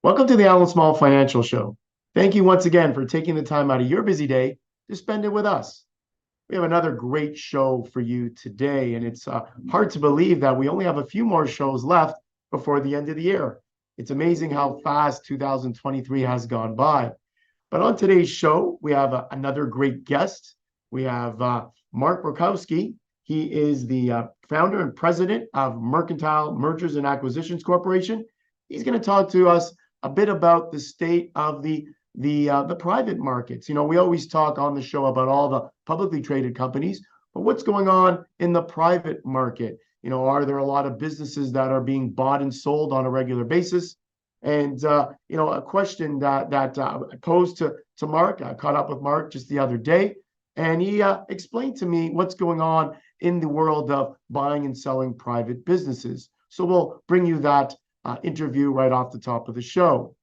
Welcome to the Allan Small Financial Show. Thank you once again for taking the time out of your busy day to spend it with us. We have another great show for you today, and it's hard to believe that we only have a few more shows left before the end of the year. It's amazing how fast 2023 has gone by. But on today's show, we have another great guest. We have Mark Borkowski. He is the founder and president of Mercantile Mergers and Acquisitions Corporation. He's going to talk to us a bit about the state of the private markets. We always talk on the show about all the publicly traded companies, but what's going on in the private market? Are there a lot of businesses that are being bought and sold on a regular basis? And a question that I posed to Mark. I caught up with Mark just the other day, and he explained to me what's going on in the world of buying and selling private businesses. So we'll bring you that interview right off the top of the show.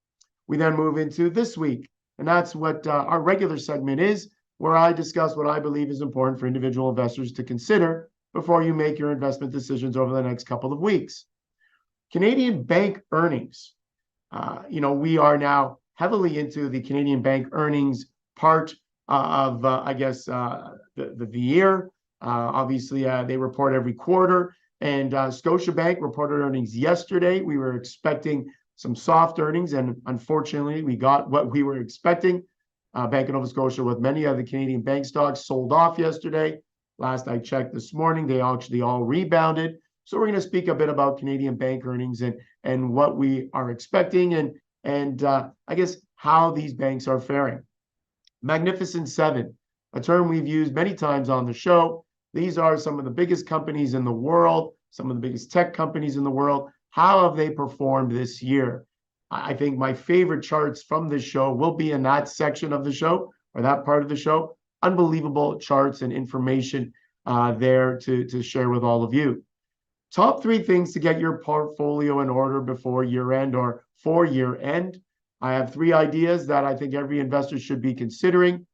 We then move into this week, and that's what our regular segment is, where I discuss what I believe is important for individual investors to consider before you make your investment decisions over the next couple of weeks. Canadian bank earnings. We are now heavily into the Canadian bank earnings part of, the year. Obviously, they report every quarter. And Scotiabank reported earnings yesterday. We were expecting some soft earnings, and unfortunately, we got what we were expecting. Bank of Nova Scotia, with many of the Canadian bank stocks, sold off yesterday. Last I checked this morning, they actually all rebounded. So we're going to speak a bit about Canadian bank earnings and what we are expecting and how these banks are faring. Magnificent Seven, a term we've used many times on the show. These are some of the biggest companies in the world, some of the biggest tech companies in the world. How have they performed this year? I think my favorite charts from this show will be in that section of the show, or that part of the show. Unbelievable charts and information there to share with all of you. Top 3 things to get your portfolio in order before year end or for year end. I have 3 ideas that I think every investor should be considering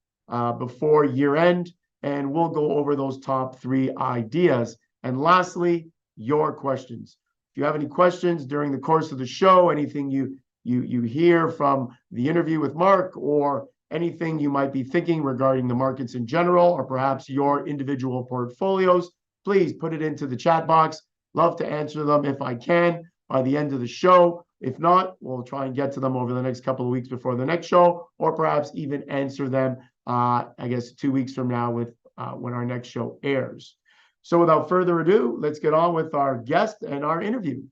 before year end. And we'll go over those top 3 ideas. And lastly, your questions. If you have any questions during the course of the show, anything you hear from the interview with Mark, or anything you might be thinking regarding the markets in general, or perhaps your individual portfolios, please put it into the chat box. Love to answer them if I can by the end of the show. If not, we'll try and get to them over the next couple of weeks before the next show, or perhaps even answer them 2 weeks from now with when our next show airs. So without further ado, let's get on with our guest and our interview.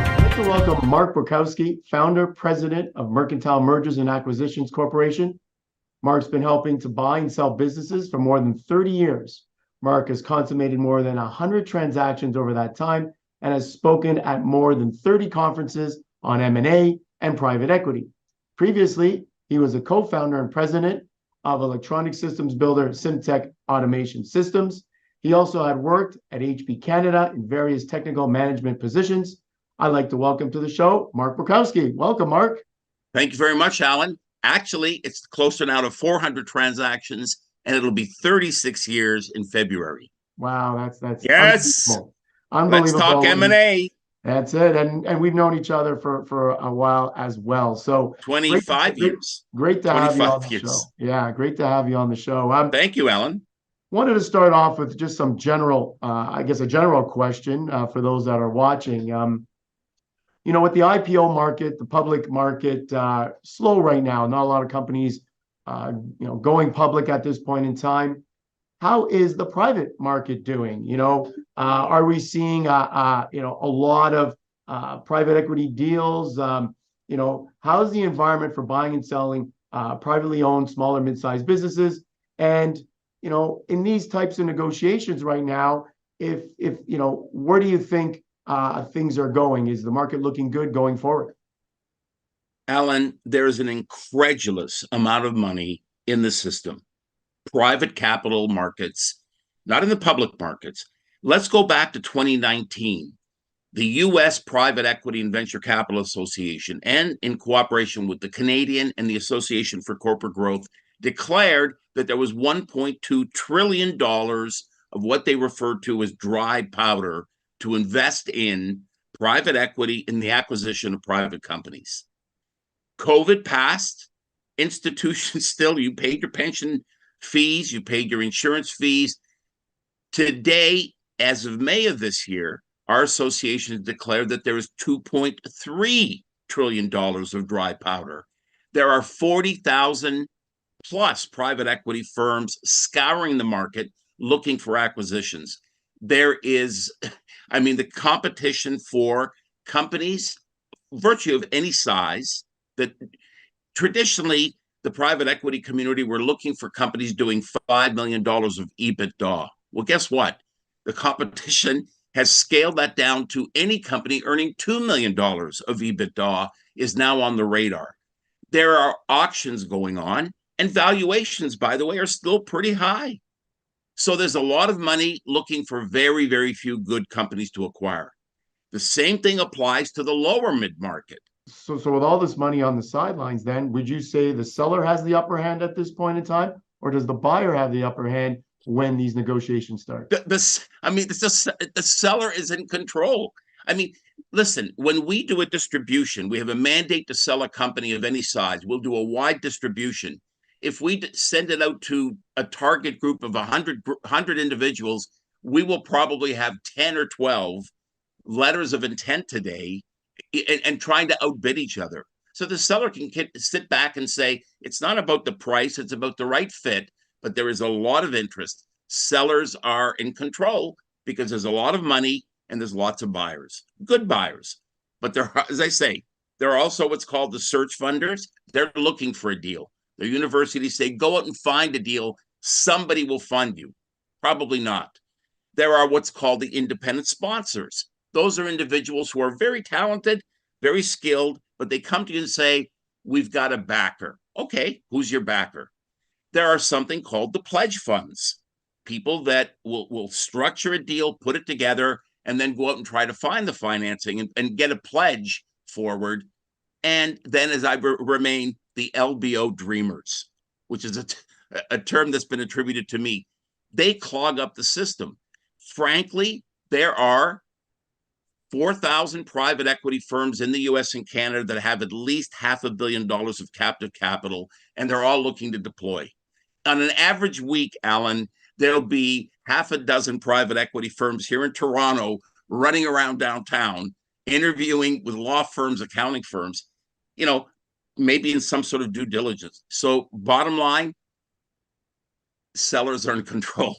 I'd like to welcome Mark Borkowski, founder, president of Mercantile Mergers and Acquisitions Corporation. Mark's been helping to buy and sell businesses for more than 30 years. Mark has consummated more than 100 transactions over that time and has spoken at more than 30 conferences on M&A and private equity. Previously, he was a co-founder and president of electronic systems builder Simtech Automation Systems. He also had worked at HP Canada in various technical management positions. I'd like to welcome to the show, Mark Borkowski. Welcome, Mark. Thank you very much, Allan. Actually, it's closer now to 400 transactions, and it'll be 36 years in February. Wow, that's yes. Unbelievable. Let's talk M&A. That's it. And we've known each other for a while as well. So 25 years. Great to have you on the show. Yeah, great to have you on the show. Thank you, Allan. Wanted to start off with just some general, a general question for those that are watching. With the IPO market, the public market, slow right now. Not a lot of companies, going public at this point in time. How is the private market doing? Are we seeing a lot of private equity deals? How's the environment for buying and selling privately owned small or mid-sized businesses? And in these types of negotiations right now, if where do you think things are going? Is the market looking good going forward? Allan, there's an incredulous amount of money in the system. Private capital markets, not in the public markets. Let's go back to 2019. The U.S. Private Equity and Venture Capital Association, and in cooperation with the Canadian and the Association for Corporate Growth, declared that there was $1.2 trillion of what they referred to as dry powder to invest in private equity in the acquisition of private companies. COVID passed, institutions still, you paid your pension fees, you paid your insurance fees. Today, as of May of this year, our association has declared that there is $2.3 trillion of dry powder. There are 40,000 plus private equity firms scouring the market looking for acquisitions. There is, I mean, the competition for companies, virtue of any size, that traditionally the private equity community were looking for companies doing $5 million of EBITDA. Well, guess what? The competition has scaled that down to any company earning $2 million of EBITDA is now on the radar. There are auctions going on, and valuations, by the way, are still pretty high. So there's a lot of money looking for very, very few good companies to acquire. The same thing applies to the lower mid-market. So with all this money on the sidelines, then would you say the seller has the upper hand at this point in time, or does the buyer have the upper hand when these negotiations start? The seller is in control. I mean, listen, when we do a distribution, we have a mandate to sell a company of any size. We'll do a wide distribution. If we send it out to a target group of 100 individuals, we will probably have 10 or 12 letters of intent today and trying to outbid each other. So the seller can sit back and say, it's not about the price, it's about the right fit, but there is a lot of interest. Sellers are in control because there's a lot of money and there's lots of buyers, good buyers. But there are, as I say, there are also what's called the search funders. They're looking for a deal. The universities say, go out and find a deal. Somebody will fund you. Probably not. There are what's called the independent sponsors. Those are individuals who are very talented, very skilled, but they come to you and say, we've got a backer. Okay, who's your backer? There are something called the pledge funds, people that will structure a deal, put it together, and then go out and try to find the financing and get a pledge forward. And then as I remain the LBO dreamers, which is a term that's been attributed to me, they clog up the system. Frankly, there are 4,000 private equity firms in the US and Canada that have at least $500 million of captive capital, and they're all looking to deploy. On an average week, Allan, there'll be half a dozen private equity firms here in Toronto running around downtown, interviewing with law firms, accounting firms, you know, maybe in some sort of due diligence. So bottom line, sellers are in control.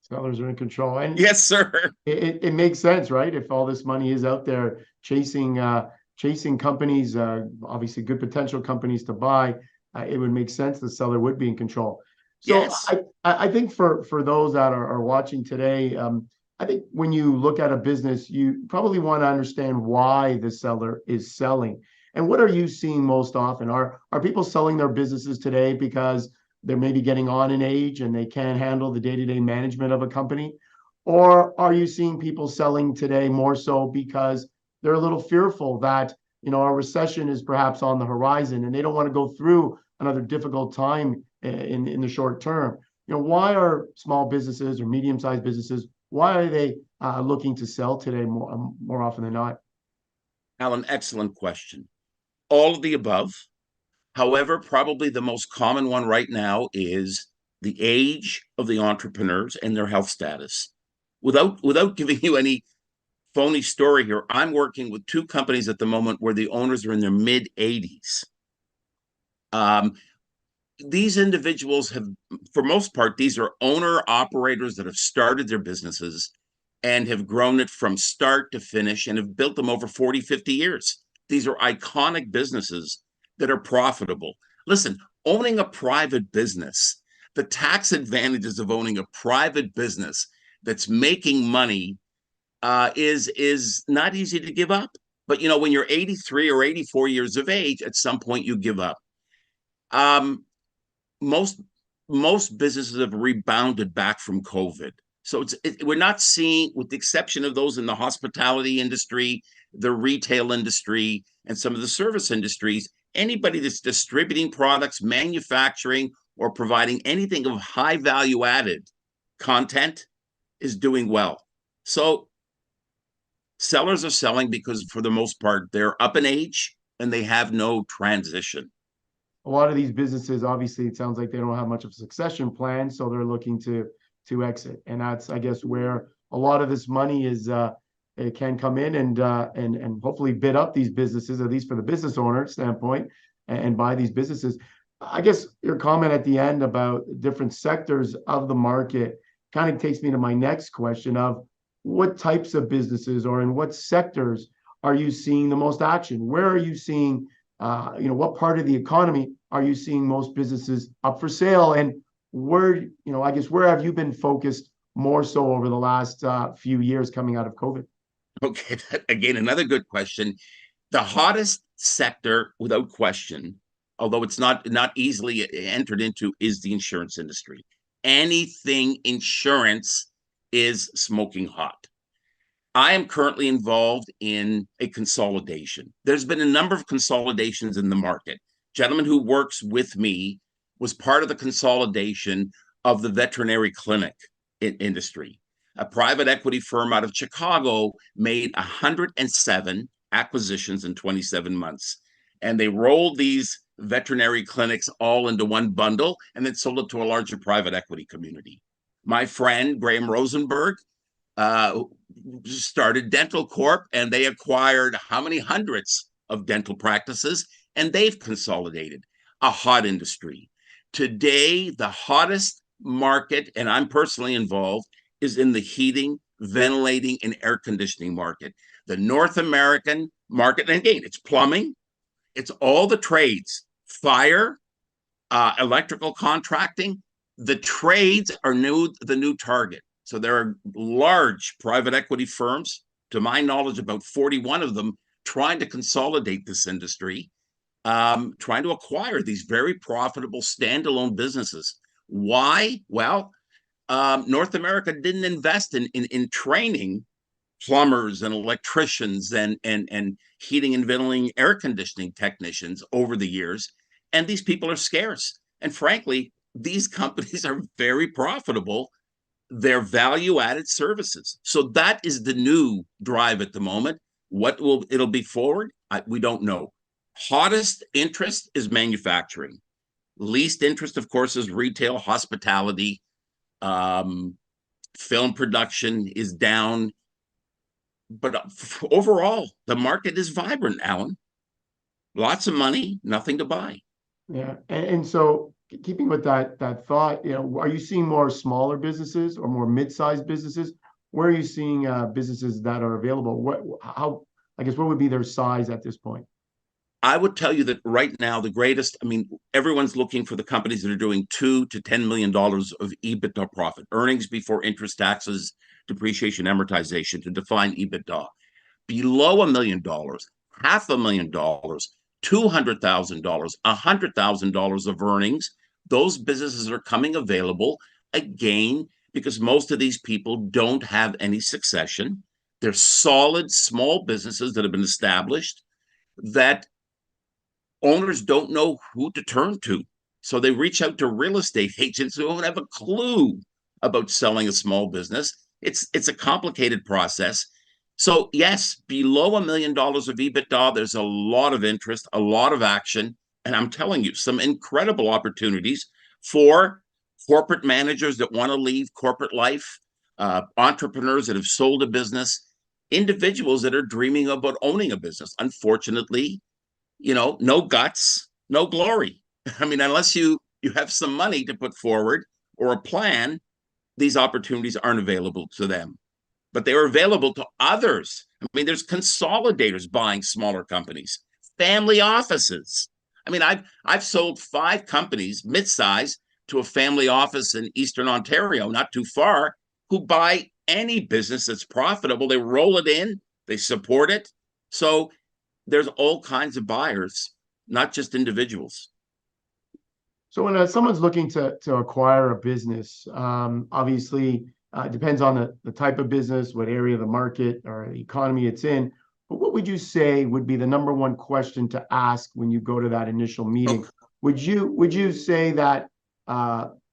Sellers are in control. And yes, sir. It makes sense, right? If all this money is out there chasing companies, obviously good potential companies to buy, it would make sense the seller would be in control. So yes. I think for those that are watching today, I think when you look at a business, you probably want to understand why the seller is selling. And what are you seeing most often? Are people selling their businesses today because they're maybe getting on in age and they can't handle the day-to-day management of a company? Or are you seeing people selling today more so because they're a little fearful that, you know, a recession is perhaps on the horizon and they don't want to go through another difficult time in the short term? You know, why are small businesses or medium-sized businesses, why are they looking to sell today more often than not? Allan, excellent question. All of the above. However, probably the most common one right now is the age of the entrepreneurs and their health status. Without giving you any phony story here, I'm working with two companies at the moment where the owners are in their mid-80s. These individuals have, for most part, these are owner-operators that have started their businesses and have grown it from start to finish and have built them over 40, 50 years. These are iconic businesses that are profitable. Listen, owning a private business, the tax advantages of owning a private business that's making money is not easy to give up. But, you know, when you're 83 or 84 years of age, at some point you give up. Most businesses have rebounded back from COVID. So we're not seeing, with the exception of those in the hospitality industry, the retail industry, and some of the service industries, anybody that's distributing products, manufacturing, or providing anything of high value added content is doing well. So sellers are selling because for the most part, they're up in age and they have no transition. A lot of these businesses, obviously, it sounds like they don't have much of a succession plan, so they're looking to exit, and that's, I guess, where a lot of this money is. It can come in and hopefully bid up these businesses, at least for the business owner standpoint, and buy these businesses. I guess your comment at the end about different sectors of the market kind of takes me to my next question of what types of businesses or in what sectors are you seeing the most action? Where are you seeing, what part of the economy are you seeing most businesses up for sale? And where, I guess, where have you been focused more so over the last few years coming out of COVID? Okay, again, another good question. The hottest sector, without question, although it's not easily entered into, is the insurance industry. Anything insurance is smoking hot. I am currently involved in a consolidation. There's been a number of consolidations in the market. Gentleman who works with me was part of the consolidation of the veterinary clinic industry. A private equity firm out of Chicago made 107 acquisitions in 27 months. And they rolled these veterinary clinics all into one bundle and then sold it to a larger private equity community. My friend, Graham Rosenberg, started Dental Corp, and they acquired how many hundreds of dental practices, and they've consolidated. A hot industry. Today, the hottest market, and I'm personally involved, is in the heating, ventilating, and air conditioning market. The North American market, and again, it's plumbing, it's all the trades, fire, electrical contracting. The trades are the new target. So there are large private equity firms, to my knowledge, about 41 of them, trying to consolidate this industry, trying to acquire these very profitable standalone businesses. Why? Well, North America didn't invest in training plumbers and electricians and heating and ventilating air conditioning technicians over the years. And these people are scarce. And frankly, these companies are very profitable. They're value-added services. So that is the new drive at the moment. What will it'll be forward? We don't know. Hottest interest is manufacturing. Least interest, of course, is retail, hospitality. Film production is down. But overall, the market is vibrant, Allan. Lots of money, nothing to buy. Yeah, and so keeping with that thought, are you seeing more smaller businesses or more mid-sized businesses? Where are you seeing businesses that are available? I guess, what would be their size at this point? I would tell you that right now, the greatest, I mean, everyone's looking for the companies that are doing $2 to $10 million of EBITDA profit, earnings before interest, taxes, depreciation, amortization, to define EBITDA. Below $1 million, $500,000, $200,000, $100,000 of earnings, those businesses are coming available again because most of these people don't have any succession. They're solid small businesses that have been established that owners don't know who to turn to. So they reach out to real estate agents who don't have a clue about selling a small business. It's a complicated process. So yes, below $1 million of EBITDA, there's a lot of interest, a lot of action, and I'm telling you, some incredible opportunities for corporate managers that want to leave corporate life, entrepreneurs that have sold a business, individuals that are dreaming about owning a business. Unfortunately, no guts, no glory. I mean, unless you have some money to put forward or a plan, these opportunities aren't available to them. But they are available to others. I mean, there's consolidators buying smaller companies, family offices. I mean, I've sold 5 companies, mid-size, to a family office in Eastern Ontario, not too far, who buy any business that's profitable. They roll it in, they support it. So there's all kinds of buyers, not just individuals. So when someone's looking to acquire a business, obviously it depends on the type of business, what area of the market or the economy it's in. But what would you say would be the number one question to ask when you go to that initial meeting? Oh, Would you say that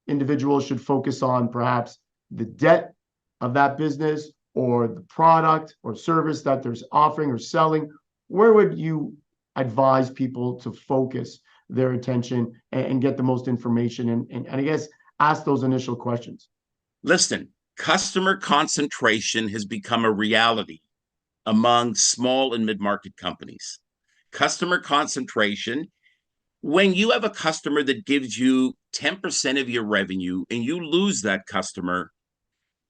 individuals should focus on perhaps the debt of that business or the product or service that they're offering or selling? Where would you advise people to focus their attention and get the most information and I guess ask those initial questions? Listen, customer concentration has become a reality among small and mid-market companies. Customer concentration, when you have a customer that gives you 10% of your revenue and you lose that customer,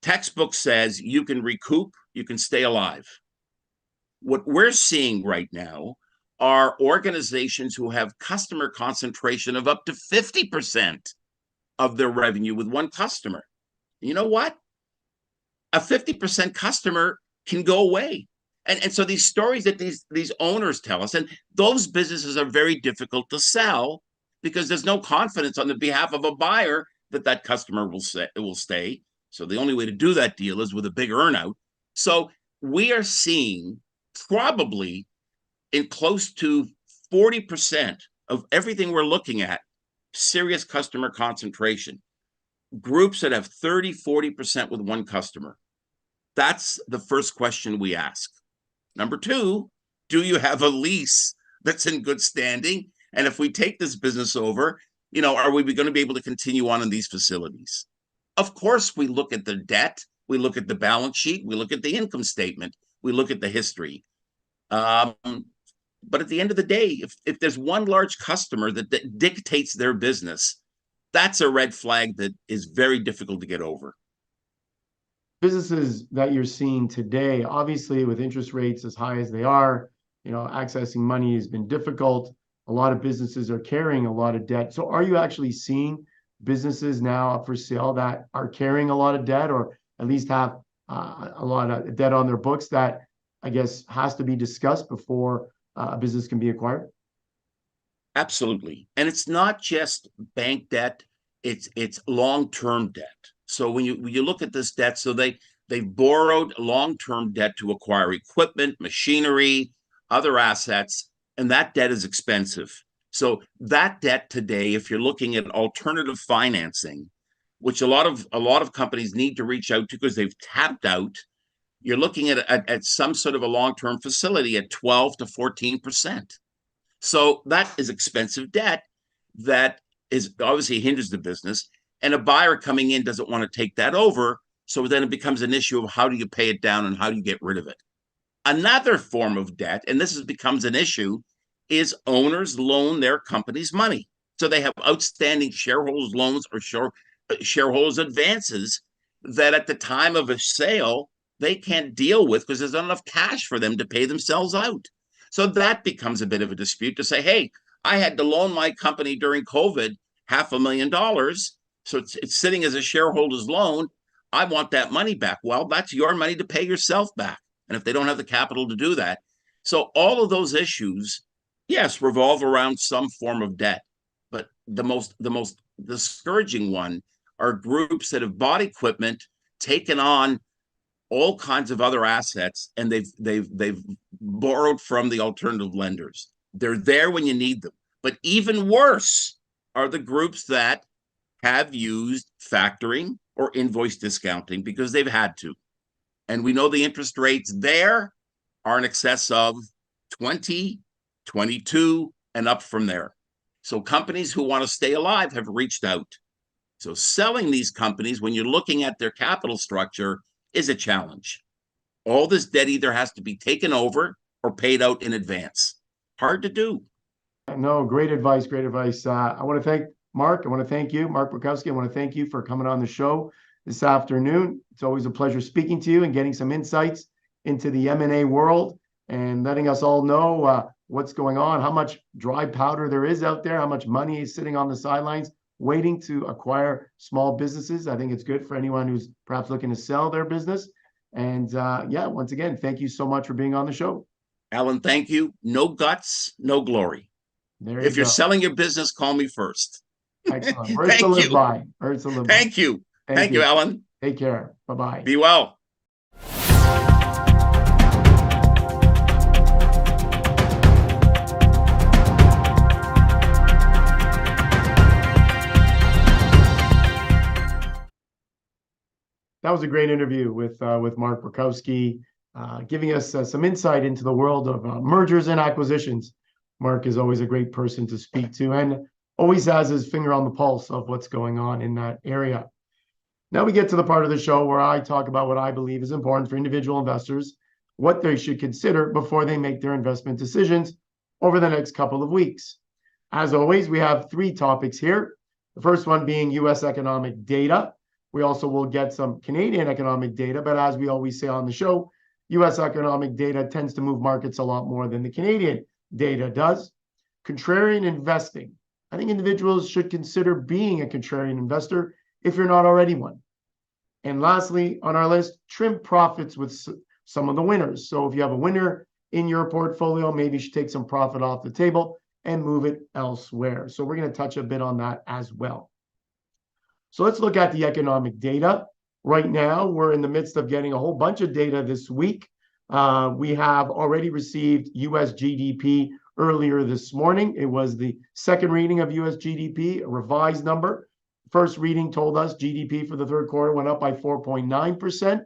textbook says you can recoup, you can stay alive. What we're seeing right now are organizations who have customer concentration of up to 50% of their revenue with one customer. You know what? A 50% customer can go away. And so these stories that these owners tell us, and those businesses are very difficult to sell because there's no confidence on the behalf of a buyer that customer will stay. So the only way to do that deal is with a big earnout. So we are seeing probably in close to 40% of everything we're looking at, serious customer concentration. Groups that have 30, 40% with one customer. That's the first question we ask. Number two, do you have a lease that's in good standing? And if we take this business over, are we going to be able to continue on in these facilities? Of course, we look at the debt, we look at the balance sheet, we look at the income statement, we look at the history. But at the end of the day, if there's one large customer that dictates their business, that's a red flag that is very difficult to get over. Businesses that you're seeing today, obviously with interest rates as high as they are, accessing money has been difficult. A lot of businesses are carrying a lot of debt. So are you actually seeing businesses now up for sale that are carrying a lot of debt or at least have a lot of debt on their books that I guess has to be discussed before a business can be acquired? Absolutely. And it's not just bank debt, it's long-term debt. So when you look at this debt, so they borrowed long-term debt to acquire equipment, machinery, other assets, and that debt is expensive. So that debt today, if you're looking at alternative financing, which a lot of companies need to reach out to because they've tapped out, you're looking at some sort of a long-term facility at 12 to 14%. So that is expensive debt that is obviously hinders the business. And a buyer coming in doesn't want to take that over. So then it becomes an issue of how do you pay it down and how do you get rid of it? Another form of debt, and this becomes an issue, is owners loan their companies money. So they have outstanding shareholders loans or shareholders advances that at the time of a sale, they can't deal with because there's not enough cash for them to pay themselves out. So that becomes a bit of a dispute to say, hey, I had to loan my company during COVID $500,000. So it's sitting as a shareholder's loan. I want that money back. Well, that's your money to pay yourself back. And if they don't have the capital to do that. So all of those issues, yes, revolve around some form of debt. But the most discouraging one are groups that have bought equipment, taken on all kinds of other assets, and they've borrowed from the alternative lenders. They're there when you need them. But even worse are the groups that have used factoring or invoice discounting because they've had to. And we know the interest rates there are in excess of 20, 22, and up from there. So companies who want to stay alive have reached out. So selling these companies, when you're looking at their capital structure, is a challenge. All this debt either has to be taken over or paid out in advance. Hard to do. No, great advice, great advice. I want to thank Mark. I want to thank you, Mark Borkowski. I want to thank you for coming on the show this afternoon. It's always a pleasure speaking to you and getting some insights into the M&A world and letting us all know what's going on, how much dry powder there is out there, how much money is sitting on the sidelines waiting to acquire small businesses. I think it's good for anyone who's perhaps looking to sell their business. And once again, thank you so much for being on the show. Allan, thank you. No guts, no glory. If you're selling your business, call me first. Excellent. Words to live by. Words to live by. Thank you. Thank you, Allan. Take care. Bye-bye. Be well. that was a great interview with Mark Borkowski, giving us some insight into the world of mergers and acquisitions. Mark is always a great person to speak to and always has his finger on the pulse of what's going on in that area. Now we get to the part of the show where I talk about what I believe is important for individual investors, what they should consider before they make their investment decisions over the next couple of weeks. As always, we have three topics here. The first one being US economic data. We also will get some Canadian economic data, but as we always say on the show, US economic data tends to move markets a lot more than the Canadian data does. Contrarian investing. I think individuals should consider being a contrarian investor if you're not already one. And lastly, on our list, trim profits with some of the winners. So if you have a winner in your portfolio, maybe you should take some profit off the table and move it elsewhere. So we're going to touch a bit on that as well. So let's look at the economic data. Right now, we're in the midst of getting a whole bunch of data this week. We have already received US GDP earlier this morning. It was the second reading of US GDP, a revised number. First reading told us GDP for the third quarter went up by 4.9%.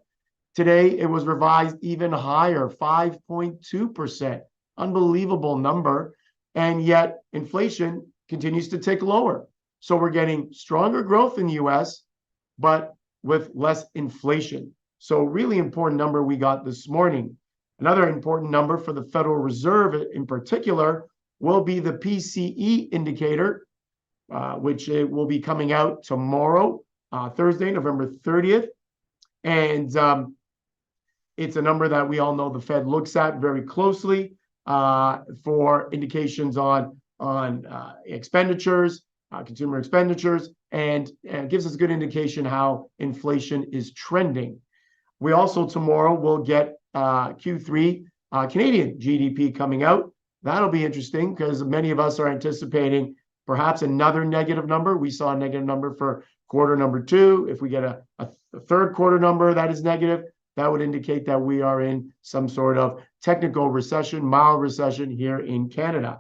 Today, it was revised even higher, 5.2%. Unbelievable number. And yet inflation continues to tick lower. So we're getting stronger growth in the US, but with less inflation. So really important number we got this morning. Another important number for the Federal Reserve in particular will be the PCE indicator, which will be coming out tomorrow, Thursday, November 30th. And it's a number that we all know the Fed looks at very closely for indications on expenditures, consumer expenditures, and gives us a good indication how inflation is trending. We also tomorrow will get Q3 Canadian GDP coming out. That'll be interesting because many of us are anticipating perhaps another negative number. We saw a negative number for quarter number 2. If we get a third quarter number that is negative, that would indicate that we are in some sort of technical recession, mild recession here in Canada.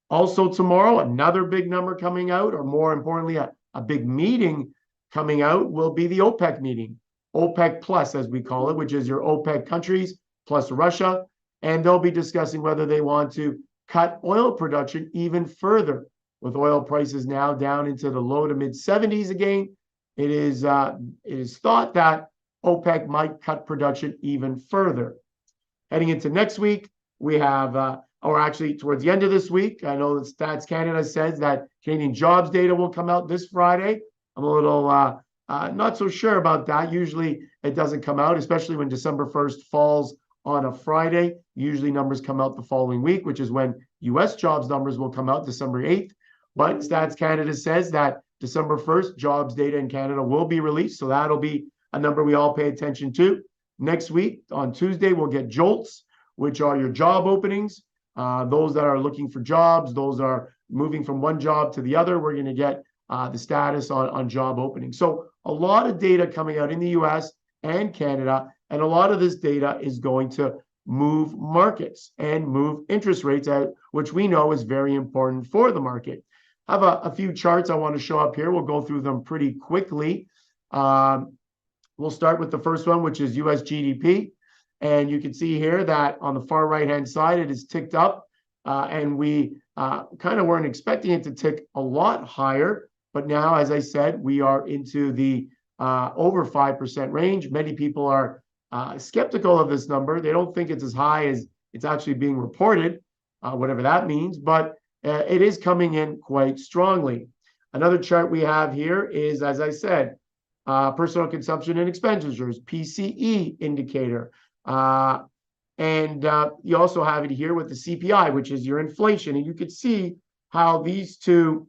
Also tomorrow, another big number coming out, or more importantly, a big meeting coming out will be the OPEC meeting. OPEC plus, as we call it, which is your OPEC countries plus Russia. And they'll be discussing whether they want to cut oil production even further. With oil prices now down into the low to mid 70s again, it is thought that OPEC might cut production even further. Heading into next week, we have, or actually towards the end of this week, I know that Stats Canada says that Canadian jobs data will come out this Friday. I'm a little not so sure about that. Usually it doesn't come out, especially when December 1st falls on a Friday. Usually numbers come out the following week, which is when US jobs numbers will come out December 8th. But Stats Canada says that December 1st, jobs data in Canada will be released. So that'll be a number we all pay attention to. Next week, on Tuesday, we'll get JOLTS, which are your job openings. Those that are looking for jobs, those are moving from one job to the other. We're going to get the status on job openings. So a lot of data coming out in the US and Canada, and a lot of this data is going to move markets and move interest rates, which we know is very important for the market. I have a few charts I want to show up here. We'll go through them pretty quickly. We'll start with the first one, which is US GDP. And you can see here that on the far right-hand side, it is ticked up. And we kind of weren't expecting it to tick a lot higher. But now, as I said, we are into the over 5% range. Many people are skeptical of this number. They don't think it's as high as it's actually being reported, whatever that means. But it is coming in quite strongly. Another chart we have here is, as I said, personal consumption and expenditures, PCE indicator. And you also have it here with the CPI, which is your inflation. And you can see how these two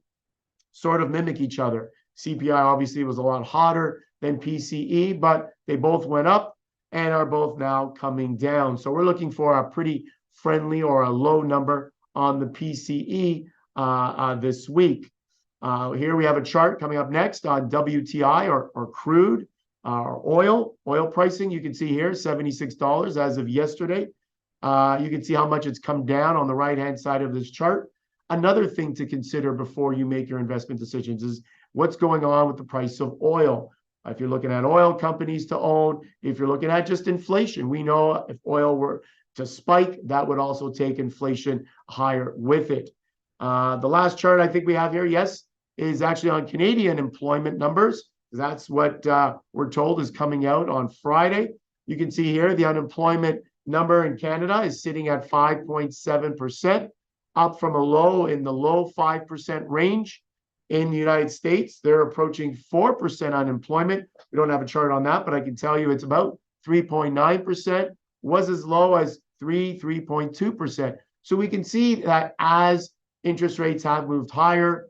sort of mimic each other. CPI obviously was a lot hotter than PCE, but they both went up and are both now coming down. So we're looking for a pretty friendly or a low number on the PCE this week. Here we have a chart coming up next on WTI or crude or oil pricing. You can see here $76 as of yesterday. You can see how much it's come down on the right-hand side of this chart. Another thing to consider before you make your investment decisions is what's going on with the price of oil. If you're looking at oil companies to own, if you're looking at just inflation, we know if oil were to spike, that would also take inflation higher with it. The last chart I think we have here, yes, is actually on Canadian employment numbers. That's what we're told is coming out on Friday. You can see here the unemployment number in Canada is sitting at 5.7%, up from a low in the low 5% range. In the United States, they're approaching 4% unemployment. We don't have a chart on that, but I can tell you it's about 3.9%, was as low as 3.2%. So we can see that as interest rates have moved higher,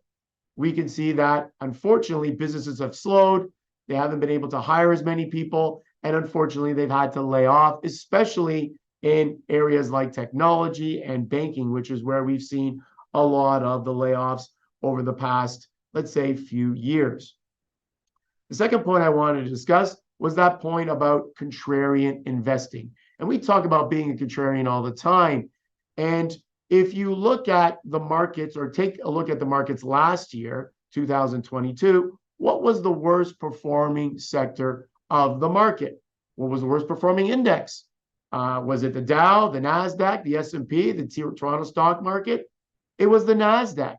we can see that unfortunately businesses have slowed. They haven't been able to hire as many people, and unfortunately they've had to lay off, especially in areas like technology and banking, which is where we've seen a lot of the layoffs over the past, let's say, few years. The second point I wanted to discuss was that point about contrarian investing. And we talk about being a contrarian all the time. And if you look at the markets or take a look at the markets last year, 2022, what was the worst performing sector of the market? What was the worst performing index? Was it the Dow, the NASDAQ, the S&P, the Toronto stock market? It was the NASDAQ.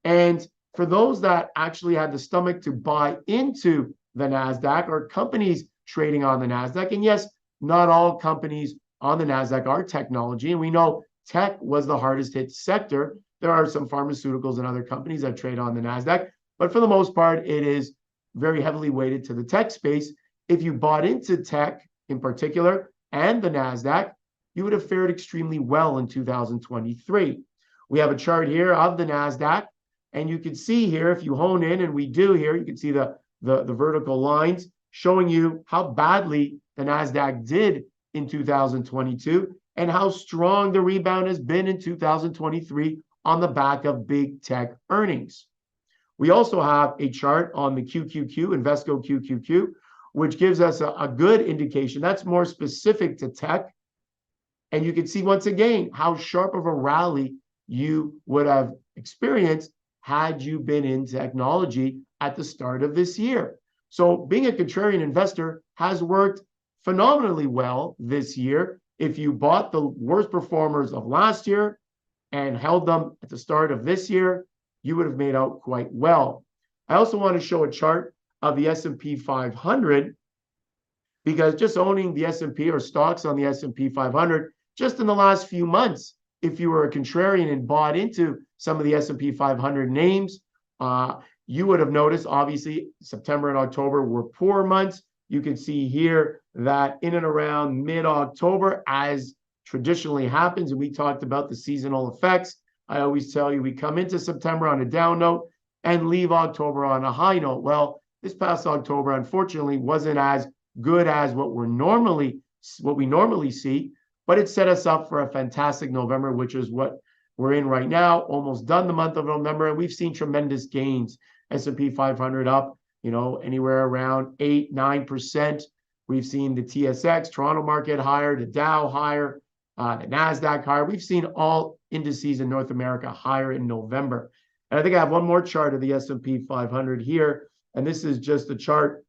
And for those that actually had the stomach to buy into the NASDAQ or companies trading on the NASDAQ, and yes, not all companies on the NASDAQ are technology, and we know tech was the hardest hit sector. There are some pharmaceuticals and other companies that trade on the NASDAQ, but for the most part, it is very heavily weighted to the tech space. If you bought into tech in particular and the NASDAQ, you would have fared extremely well in 2023. We have a chart here of the NASDAQ. And you can see here, if you hone in, and we do here, you can see the vertical lines showing you how badly the NASDAQ did in 2022 and how strong the rebound has been in 2023 on the back of big tech earnings. We also have a chart on the QQQ, Invesco QQQ, which gives us a good indication. That's more specific to tech. And you can see once again how sharp of a rally you would have experienced had you been in technology at the start of this year. So being a contrarian investor has worked phenomenally well this year. If you bought the worst performers of last year and held them at the start of this year, you would have made out quite well. I also want to show a chart of the S&P 500 because just owning the S&P or stocks on the S&P 500 just in the last few months, if you were a contrarian and bought into some of the S&P 500 names, you would have noticed, obviously, September and October were poor months. You can see here that in and around mid-October, as traditionally happens, and we talked about the seasonal effects, I always tell you we come into September on a down note and leave October on a high note. Well, this past October, unfortunately, wasn't as good as what we normally see, but it set us up for a fantastic November, which is what we're in right now, almost done the month of November, and we've seen tremendous gains. S&P 500 up, anywhere around 8-9%. We've seen the TSX, Toronto market higher, the Dow higher, the NASDAQ higher. We've seen all indices in North America higher in November. And I think I have one more chart of the S&P 500 here, and this is just a chart,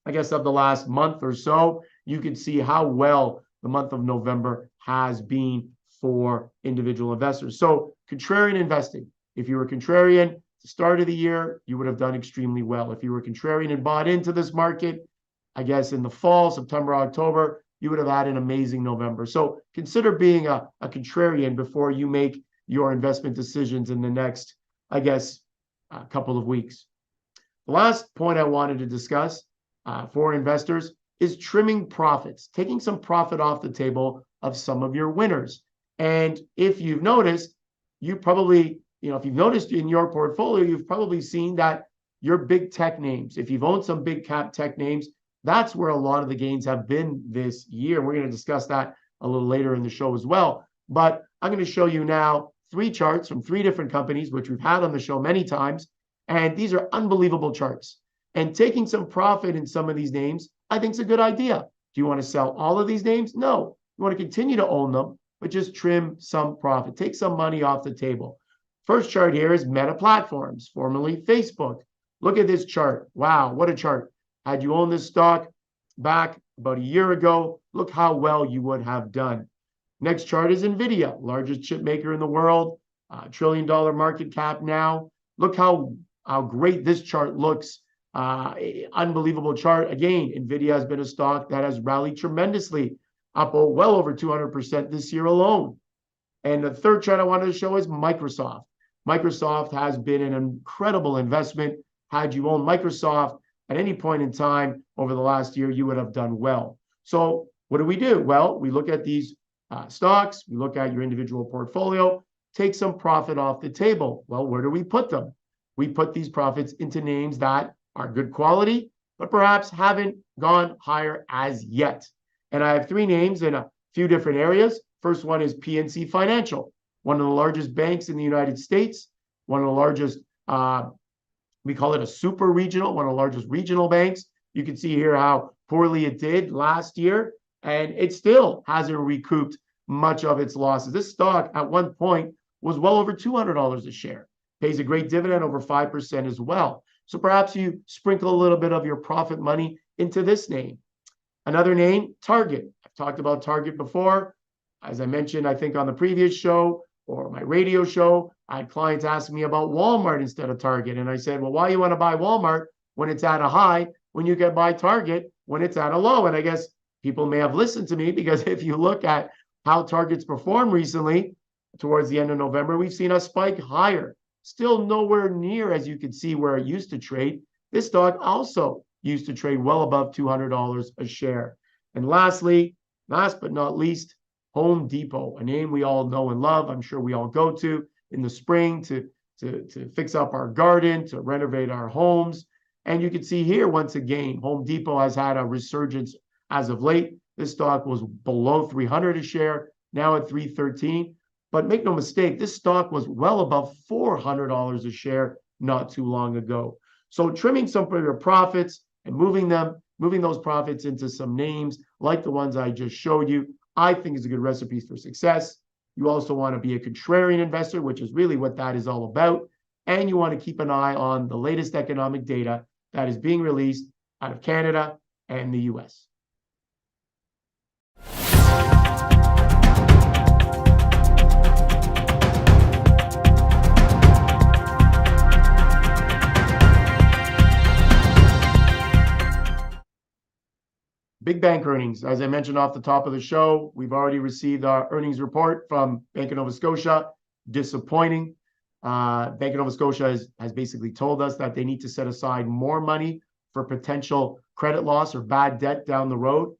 I guess, of the last month or so. You can see how well the month of November has been for individual investors. So contrarian investing, if you were contrarian at the start of the year, you would have done extremely well. If you were contrarian and bought into this market, I guess in the fall, September, October, you would have had an amazing November. So consider being a contrarian before you make your investment decisions in the next, I guess, couple of weeks. The last point I wanted to discuss for investors is trimming profits, taking some profit off the table of some of your winners. And if you've noticed, you probably, if you've noticed in your portfolio, you've probably seen that your big tech names, if you've owned some big cap tech names, that's where a lot of the gains have been this year. We're going to discuss that a little later in the show as well. But I'm going to show you now 3 charts from 3 different companies, which we've had on the show many times. And these are unbelievable charts. And taking some profit in some of these names, I think is a good idea. Do you want to sell all of these names? No. You want to continue to own them, but just trim some profit. Take some money off the table. First chart here is Meta Platforms, formerly Facebook. Look at this chart. Wow, what a chart. Had you owned this stock back about a year ago, look how well you would have done. Next chart is NVIDIA, largest chip maker in the world, $1 trillion market cap now. Look how great this chart looks. Unbelievable chart. Again, NVIDIA has been a stock that has rallied tremendously, up well over 200% this year alone. And the third chart I wanted to show is Microsoft. Microsoft has been an incredible investment. Had you owned Microsoft at any point in time over the last year, you would have done well. So what do? Well, we look at these stocks, we look at your individual portfolio, take some profit off the table. Well, where do we put them? We put these profits into names that are good quality, but perhaps haven't gone higher as yet. And I have three names in a few different areas. First one is PNC Financial, one of the largest banks in the United States, one of the largest, we call it a super regional, one of the largest regional banks. You can see here how poorly it did last year, and it still hasn't recouped much of its losses. This stock at one point was well over $200 a share, pays a great dividend, over 5% as well. So perhaps you sprinkle a little bit of your profit money into this name. Another name, Target. I've talked about Target before. As I mentioned, I think on the previous show or my radio show, I had clients asking me about Walmart instead of Target. And I said, well, why you want to buy Walmart when it's at a high, when you can buy Target when it's at a low? And I guess people may have listened to me, because if you look at how Target's performed recently, towards the end of November, we've seen a spike higher. Still nowhere near, as you can see, where it used to trade. This stock also used to trade well above $200 a share. And lastly, last but not least, Home Depot, a name we all know and love. I'm sure we all go to in the spring to fix up our garden, to renovate our homes. And you can see here, once again, Home Depot has had a resurgence as of late. This stock was below 300 a share, now at 313. But make no mistake, this stock was well above $400 a share not too long ago. So trimming some of your profits and moving those profits into some names like the ones I just showed you, I think is a good recipe for success. You also want to be a contrarian investor, which is really what that is all about. And you want to keep an eye on the latest economic data that is being released out of Canada and the US. Big bank earnings. As I mentioned off the top of the show, we've already received our earnings report from Bank of Nova Scotia. Disappointing. Bank of Nova Scotia has basically told us that they need to set aside more money for potential credit loss or bad debt down the road.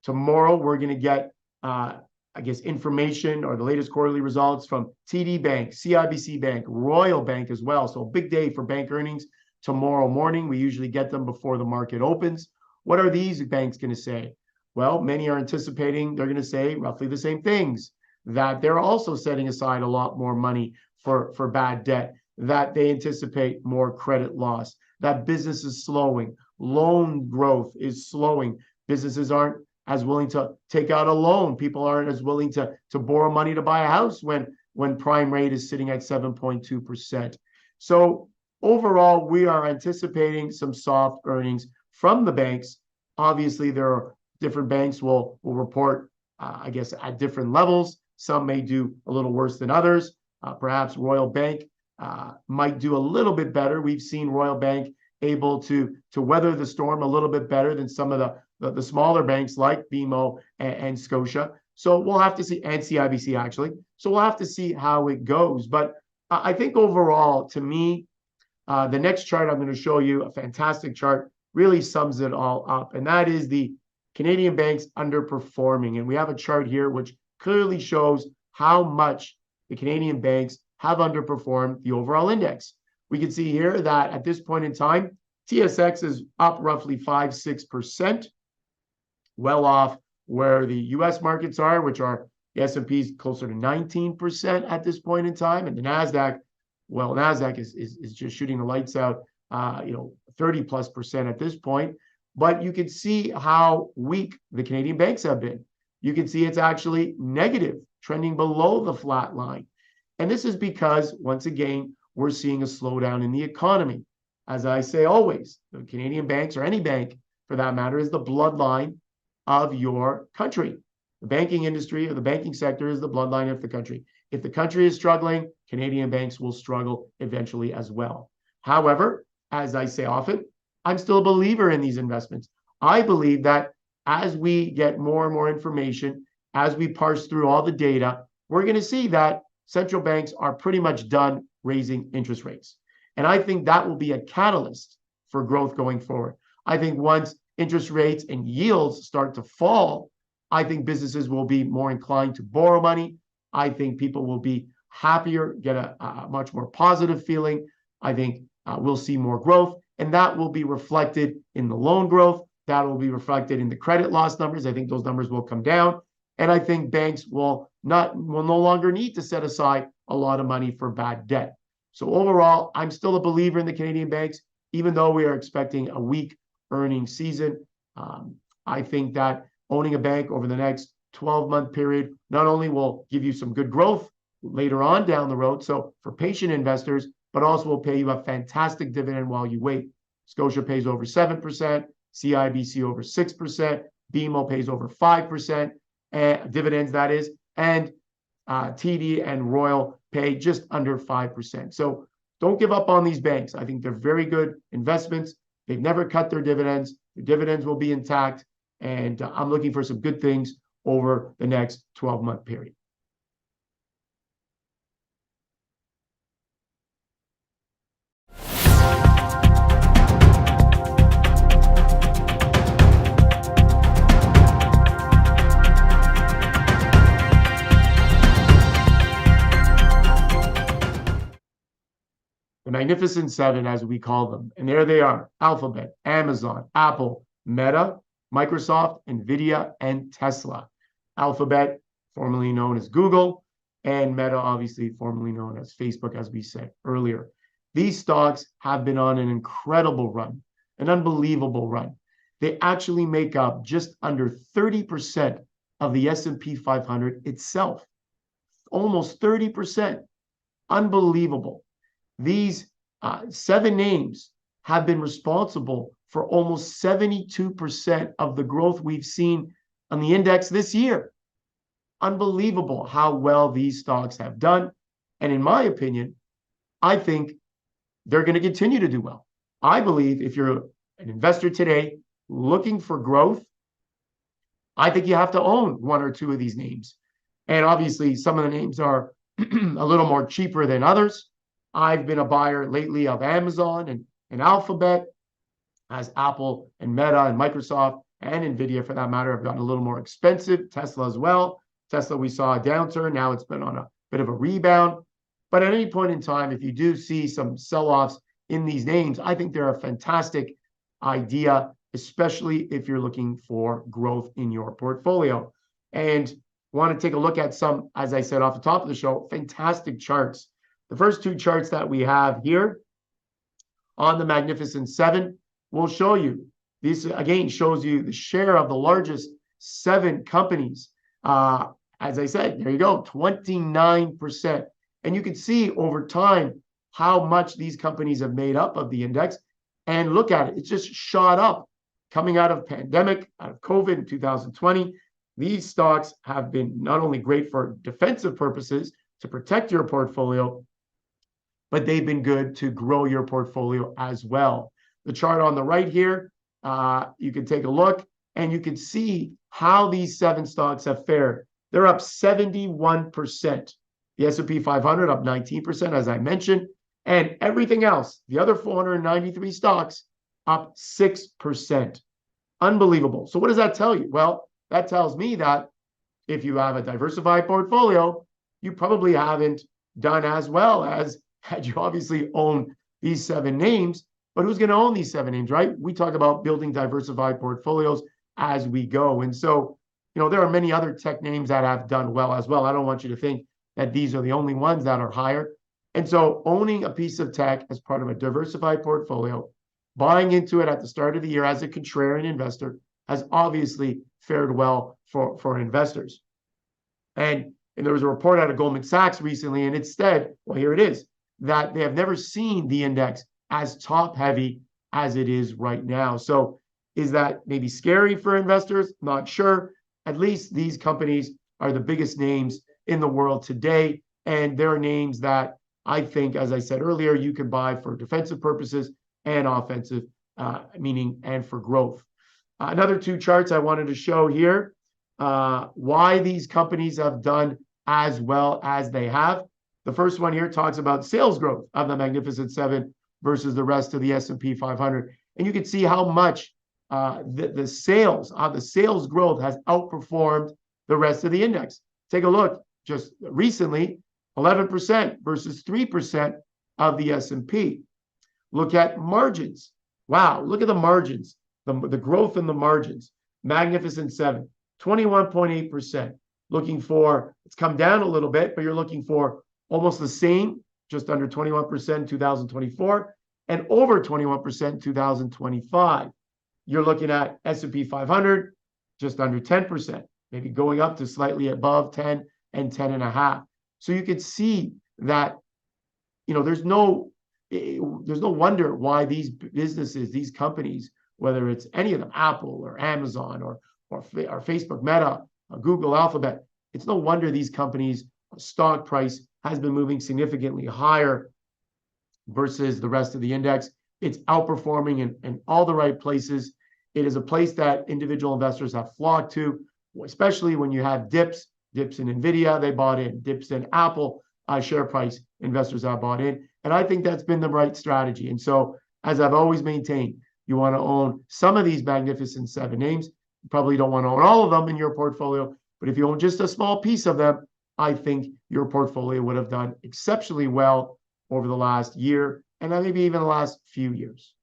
Tomorrow, we're going to get, information or the latest quarterly results from TD Bank, CIBC Bank, Royal Bank as well. So a big day for bank earnings tomorrow morning. We usually get them before the market opens. What are these banks going to say? Well, many are anticipating they're going to say roughly the same things, that they're also setting aside a lot more money for bad debt, that they anticipate more credit loss, that business is slowing, loan growth is slowing, businesses aren't as willing to take out a loan, people aren't as willing to borrow money to buy a house when prime rate is sitting at 7.2%. So overall, we are anticipating some soft earnings from the banks. Obviously, there are different banks will report, at different levels. Some may do a little worse than others. Perhaps Royal Bank might do a little bit better. We've seen Royal Bank able to weather the storm a little bit better than some of the smaller banks like BMO and Scotia. So we'll have to see, and CIBC actually. So we'll have to see how it goes. But I think overall, to me, the next chart I'm going to show you, a fantastic chart, really sums it all up. And that is the Canadian banks underperforming. And we have a chart here which clearly shows how much the Canadian banks have underperformed the overall index. We can see here that at this point in time, TSX is up roughly 5-6%, well off where the US markets are, which are the S&P is closer to 19% at this point in time. And the NASDAQ, well, NASDAQ is just shooting the lights out, 30+% at this point. But you can see how weak the Canadian banks have been. You can see it's actually negative, trending below the flat line. And this is because, once again, we're seeing a slowdown in the economy. as I say always, the Canadian banks, or any bank for that matter, is the bloodline of your country. The banking industry or the banking sector is the bloodline of the country. If the country is struggling, Canadian banks will struggle eventually as well. However, as I say often, I'm still a believer in these investments. I believe that as we get more and more information, as we parse through all the data, we're going to see that central banks are pretty much done raising interest rates. And I think that will be a catalyst for growth going forward. I think once interest rates and yields start to fall, I think businesses will be more inclined to borrow money. I think people will be happier, get a much more positive feeling. I think we'll see more growth, and that will be reflected in the loan growth. That will be reflected in the credit loss numbers. I think those numbers will come down. And I think banks will no longer need to set aside a lot of money for bad debt. So overall, I'm still a believer in the Canadian banks, even though we are expecting a weak earnings season. I think that owning a bank over the next 12-month period not only will give you some good growth later on down the road, so for patient investors, but also will pay you a fantastic dividend while you wait. Scotia pays over 7%, CIBC over 6%, BMO pays over 5%, dividends that is, and TD and Royal pay just under 5%. So don't give up on these banks. I think they're very good investments. They've never cut their dividends. Their dividends will be intact. And I'm looking for some good things over the next 12-month period. The Magnificent Seven, as we call them. And there they are: Alphabet, Amazon, Apple, Meta, Microsoft, NVIDIA, and Tesla. Alphabet, formerly known as Google, and Meta, obviously formerly known as Facebook, as we said earlier. These stocks have been on an incredible run, an unbelievable run. They actually make up just under 30% of the S&P 500 itself. Almost 30%. Unbelievable. These 7 names have been responsible for almost 72% of the growth we've seen on the index this year. Unbelievable how well these stocks have done. And in my opinion, I think they're going to continue to do well. I believe if you're an investor today looking for growth, I think you have to own 1 or 2 of these names. And obviously, some of the names are a little more cheaper than others. I've been a buyer lately of Amazon and Alphabet, as Apple and Meta and Microsoft and NVIDIA, for that matter, have gotten a little more expensive. Tesla as well. Tesla, we saw a downturn. Now it's been on a bit of a rebound. But at any point in time, if you do see some sell-offs in these names, I think they're a fantastic idea, especially if you're looking for growth in your portfolio. And want to take a look at some, as I said off the top of the show, fantastic charts. The first 2 charts that we have here on the Magnificent Seven will show you. This, again, shows you the share of the largest 7 companies. As I said, there you go, 29%. And you can see over time how much these companies have made up of the index. And look at it. It's just shot up coming out of pandemic, out of COVID in 2020. These stocks have been not only great for defensive purposes to protect your portfolio, but they've been good to grow your portfolio as well. The chart on the right here, you can take a look and you can see how these 7 stocks have fared. They're up 71%. The S&P 500 up 19%, as I mentioned, and everything else, the other 493 stocks, up 6%. Unbelievable. So what does that tell you? Well, that tells me that if you have a diversified portfolio, you probably haven't done as well as had you obviously own these 7 names. But who's going to own these 7 names, right? We talk about building diversified portfolios as we go. And so, there are many other tech names that have done well as well. I don't want you to think that these are the only ones that are higher. And so owning a piece of tech as part of a diversified portfolio, buying into it at the start of the year as a contrarian investor, has obviously fared well for investors. And there was a report out of Goldman Sachs recently, and it said, well, here it is, that they have never seen the index as top heavy as it is right now. So is that maybe scary for investors? Not sure. At least these companies are the biggest names in the world today. And they're names that I think, as I said earlier, you can buy for defensive purposes and offensive, meaning and for growth. Another two charts I wanted to show here, why these companies have done as well as they have. The first one here talks about sales growth of the Magnificent Seven versus the rest of the S&P 500. And you can see how much the sales growth has outperformed the rest of the index. Take a look just recently, 11% versus 3% of the S&P. Look at margins. Wow, look at the margins, the growth in the margins. Magnificent Seven, 21.8%. Looking for, it's come down a little bit, but you're looking for almost the same, just under 21% in 2024 and over 21% in 2025. You're looking at S&P 500, just under 10%, maybe going up to slightly above 10 and 10.5. So you could see that, there's no wonder why these businesses, these companies, whether it's any of them, Apple or Amazon or Facebook, Meta, Google, Alphabet, it's no wonder these companies' stock price has been moving significantly higher versus the rest of the index. It's outperforming in all the right places. It is a place that individual investors have flocked to, especially when you have dips in NVIDIA, they bought in, dips in Apple, share price, investors have bought in. And I think that's been the right strategy. And so, as I've always maintained, you want to own some of these Magnificent Seven names. You probably don't want to own all of them in your portfolio, but if you own just a small piece of them, I think your portfolio would have done exceptionally well over the last year and maybe even the last few years.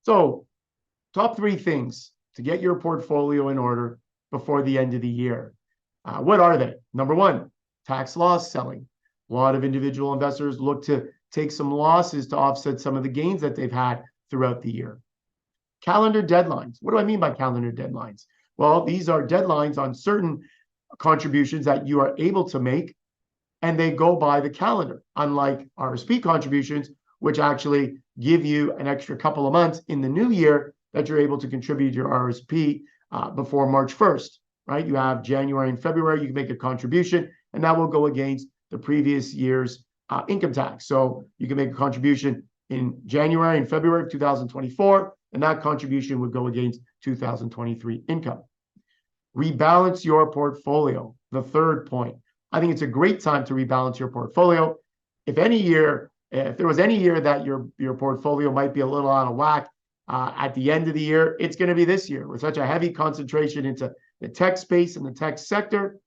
So, top three things to get your portfolio in order before the end of the year. What are they? Number one, tax loss selling. A lot of individual investors look to take some losses to offset some of the gains that they've had throughout the year. Calendar deadlines. What do I mean by calendar deadlines? Well, these are deadlines on certain contributions that you are able to make, and they go by the calendar, unlike RSP contributions, which actually give you an extra couple of months in the new year that you're able to contribute your RSP before March 1st, right? You have January and February, you can make a contribution, and that will go against the previous year's income tax. So you can make a contribution in January and February of 2024, and that contribution would go against 2023 income. Rebalance your portfolio. The third point. I think it's a great time to rebalance your portfolio. If there was any year that your portfolio might be a little out of whack at the end of the year, it's going to be this year with such a heavy concentration into the tech space and the tech sector.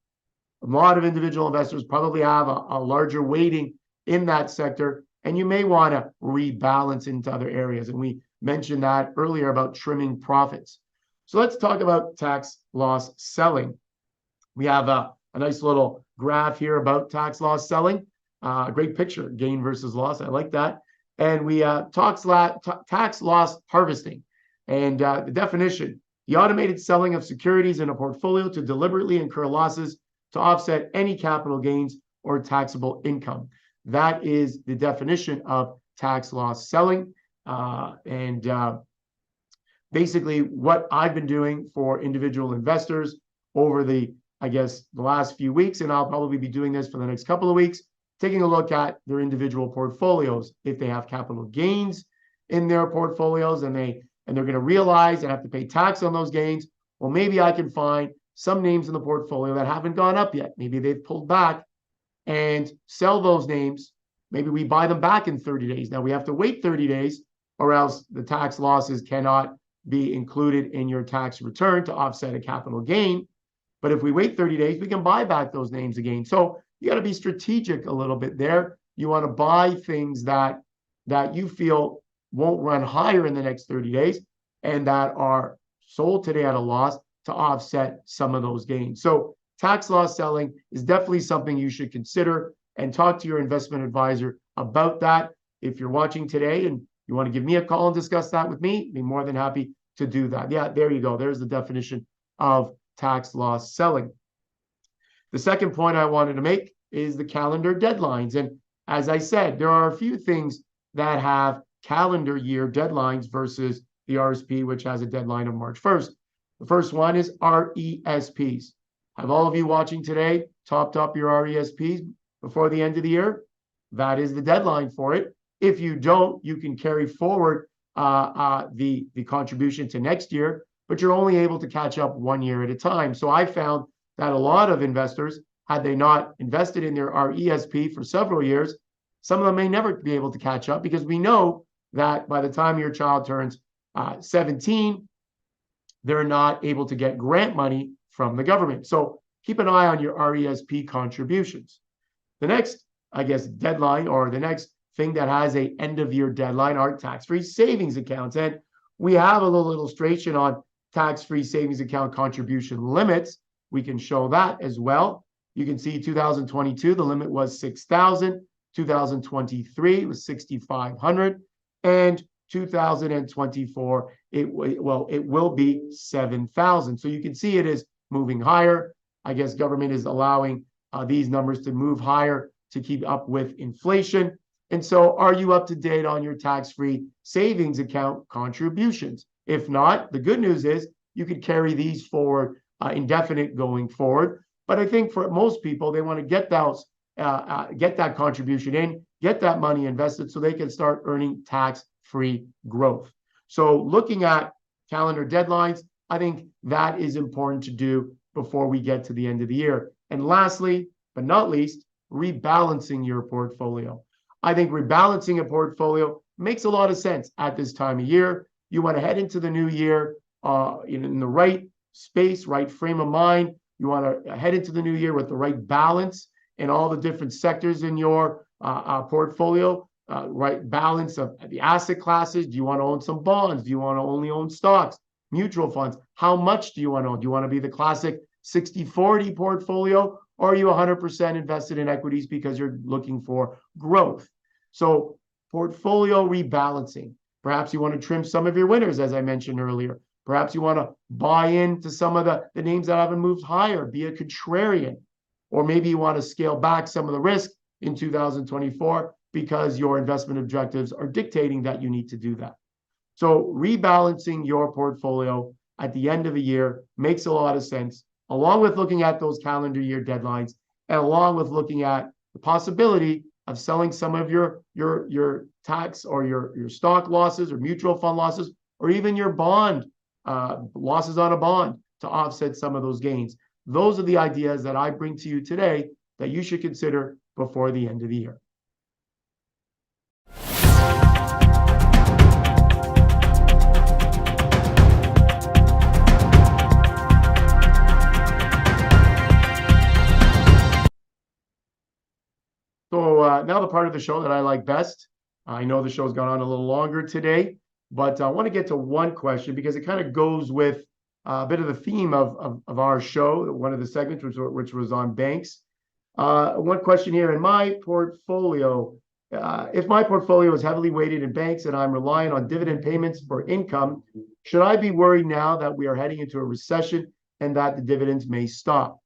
A lot of individual investors probably have a larger weighting in that sector, and you may want to rebalance into other areas. And we mentioned that earlier about trimming profits. So let's talk about tax loss selling. We have a nice little graph here about tax loss selling. Great picture, gain versus loss. I like that. And we tax loss harvesting. And the definition, the automated selling of securities in a portfolio to deliberately incur losses to offset any capital gains or taxable income. That is the definition of tax loss selling. Basically what I've been doing for individual investors over the last few weeks, and I'll probably be doing this for the next couple of weeks, taking a look at their individual portfolios. If they have capital gains in their portfolios and they're going to realize and have to pay tax on those gains, well, maybe I can find some names in the portfolio that haven't gone up yet. Maybe they've pulled back and sell those names. Maybe we buy them back in 30 days. Now we have to wait 30 days or else the tax losses cannot be included in your tax return to offset a capital gain. But if we wait 30 days, we can buy back those names again. So you got to be strategic a little bit there. You want to buy things that you feel won't run higher in the next 30 days and that are sold today at a loss to offset some of those gains. So tax loss selling is definitely something you should consider and talk to your investment advisor about that. if you're watching today and you want to give me a call and discuss that with me, be more than happy to do that. Yeah, there you go. There's the definition of tax loss selling. The second point I wanted to make is the calendar deadlines. And as I said, there are a few things that have calendar year deadlines versus the RSP, which has a deadline of March 1st. The first one is RESPs. Have all of you watching today topped up your RESPs before the end of the year? That is the deadline for it. If you don't, you can carry forward the contribution to next year, but you're only able to catch up 1 year at a time. So I found that a lot of investors, had they not invested in their RESP for several years, some of them may never be able to catch up, because we know that by the time your child turns 17, they're not able to get grant money from the government. So keep an eye on your RESP contributions. The next, I guess, deadline, or the next thing that has a end of year deadline, are tax-free savings accounts. And we have a little illustration on tax-free savings account contribution limits. We can show that as well. You can see 2022, the limit was 6,000. 2023 was 6,500, and 2024, it will be 7,000. So you can see it is moving higher. I guess government is allowing these numbers to move higher to keep up with inflation. And so, are you up to date on your tax-free savings account contributions? If not, the good news is you could carry these forward indefinite going forward. But I think for most people, they want to get those, get that contribution in, get that money invested so they can start earning tax-free growth. So looking at calendar deadlines, I think that is important to do before we get to the end of the year. And lastly, but not least, rebalancing your portfolio. I think rebalancing a portfolio makes a lot of sense at this time of year. You want to head into the new year in the right space, right frame of mind. You want to head into the new year with the right balance in all the different sectors in your portfolio, right balance of the asset classes. Do you want to own some bonds? Do you want to only own stocks, mutual funds? How much do you want to own? Do you want to be the classic 60-40 portfolio, or are you 100% invested in equities because you're looking for growth? So portfolio rebalancing. Perhaps you want to trim some of your winners, as I mentioned earlier. Perhaps you want to buy into some of the names that haven't moved higher, be a contrarian. Or maybe you want to scale back some of the risk in 2024 because your investment objectives are dictating that you need to do that. So rebalancing your portfolio at the end of the year makes a lot of sense, along with looking at those calendar year deadlines, and along with looking at the possibility of selling some of your tax or your stock losses or mutual fund losses, or even your bond losses on a bond to offset some of those gains. Those are the ideas that I bring to you today that you should consider before the end of the year. So now the part of the show that I like best. I know the show's gone on a little longer today, but I want to get to one question because it kind of goes with a bit of the theme of our show, one of the segments, which was on banks. One question here: in my portfolio, if my portfolio is heavily weighted in banks and I'm relying on dividend payments for income, should I be worried now that we are heading into a recession and that the dividends may stop?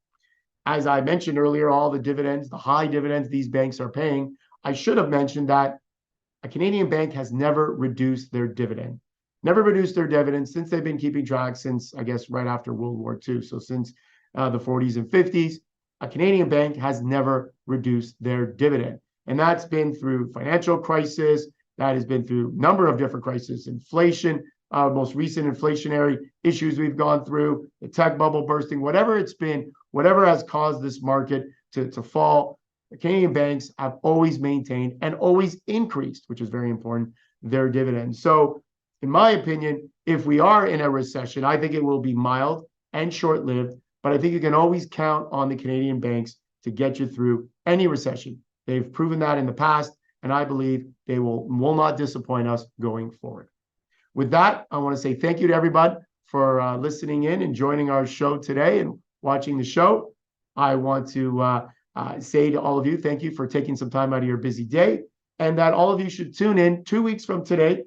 As I mentioned earlier, all the dividends, the high dividends these banks are paying, I should have mentioned that a Canadian bank has never reduced their dividend. Never reduced their dividends since they've been keeping track since, I guess, right after World War II. So since the 40s and 50s, a Canadian bank has never reduced their dividend. And that's been through financial crisis. That has been through a number of different crises, inflation, most recent inflationary issues we've gone through, the tech bubble bursting, whatever it's been, whatever has caused this market to fall, the Canadian banks have always maintained and always increased, which is very important, their dividends. So in my opinion, if we are in a recession, I think it will be mild and short-lived, but I think you can always count on the Canadian banks to get you through any recession. They've proven that in the past, and I believe they will not disappoint us going forward. With that, I want to say thank you to everybody for listening in and joining our show today and watching the show. I want to say to all of you, thank you for taking some time out of your busy day and that all of you should tune in 2 weeks from today,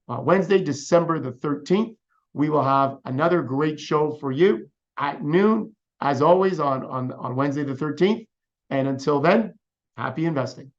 Wednesday, December the 13th. We will have another great show for you at noon, as always, on Wednesday the 13th. And until then, happy investing.